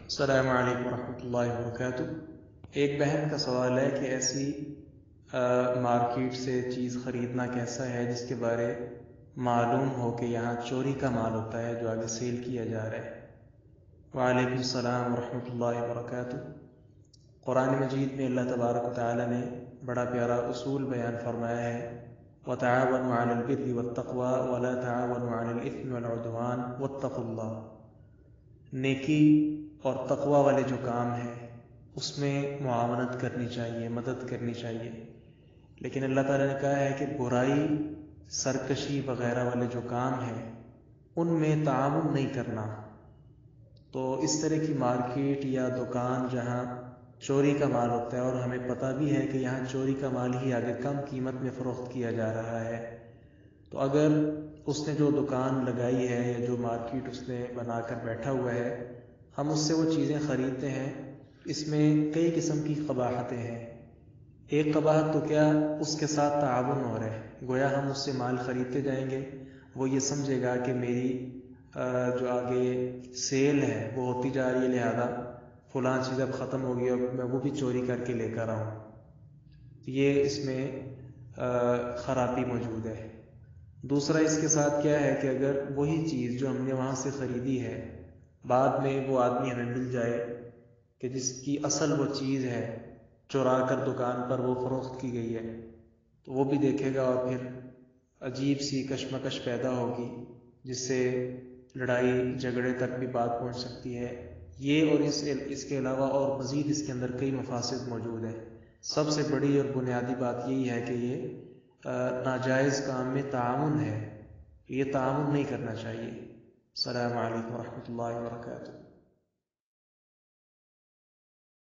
السلام علیکم ورحمۃ اللہ وبرکاتہ۔ ایک بہن کا سوال ہے کہ ایسی مارکیٹ سے چیز خریدنا کیسا ہے جس کے بارے معلوم ہو کہ یہاں چوری کا مال ہوتا ہے جو آگے سیل کیا جا رہا ہے۔ وعلیکم السلام ورحمۃ اللہ وبرکاتہ۔ قرآن مجید میں اللہ تبارک و تعالی نے بڑا پیارا اصول بیان فرمایا ہے، وَتَعَاوَنُوا عَلَى الْبِرِّ وَالتَّقْوَى وَلَا تَعَاوَنُوا عَلَى الْإِثْمِ وَالْعُدْوَانِ وَاتَّقُوا اللَّهَ۔ نیکی اور تقوی والے جو کام ہیں اس میں معاونت کرنی چاہیے، مدد کرنی چاہیے، لیکن اللہ تعالیٰ نے کہا ہے کہ برائی، سرکشی وغیرہ والے جو کام ہیں ان میں تعاون نہیں کرنا۔ تو اس طرح کی مارکیٹ یا دکان جہاں چوری کا مال ہوتا ہے اور ہمیں پتہ بھی ہے کہ یہاں چوری کا مال ہی آگے کم قیمت میں فروخت کیا جا رہا ہے، تو اگر اس نے جو دکان لگائی ہے یا جو مارکیٹ اس نے بنا کر بیٹھا ہوا ہے، ہم اس سے وہ چیزیں خریدتے ہیں، اس میں کئی قسم کی قباحتیں ہیں۔ ایک قباحت تو کیا، اس کے ساتھ تعاون ہو رہا ہے، گویا ہم اس سے مال خریدتے جائیں گے، وہ یہ سمجھے گا کہ میری جو آگے سیل ہے وہ ہوتی جا رہی ہے، لہذا فلاں چیز اب ختم ہو گئی اور میں وہ بھی چوری کر کے لے کر آؤں۔ یہ اس میں خرابی موجود ہے۔ دوسرا اس کے ساتھ کیا ہے کہ اگر وہی چیز جو ہم نے وہاں سے خریدی ہے بعد میں وہ آدمی ہمیں مل جائے کہ جس کی اصل وہ چیز ہے چورا کر دکان پر وہ فروخت کی گئی ہے، تو وہ بھی دیکھے گا اور پھر عجیب سی کشمکش پیدا ہوگی جس سے لڑائی جھگڑے تک بھی بات پہنچ سکتی ہے۔ یہ اور اس کے علاوہ اور مزید اس کے اندر کئی مفاسد موجود ہیں۔ سب سے بڑی اور بنیادی بات یہی ہے کہ یہ ناجائز کام میں تعاون ہے، یہ تعاون نہیں کرنا چاہیے۔ السلام علیکم ورحمۃ اللہ وبرکاتہ۔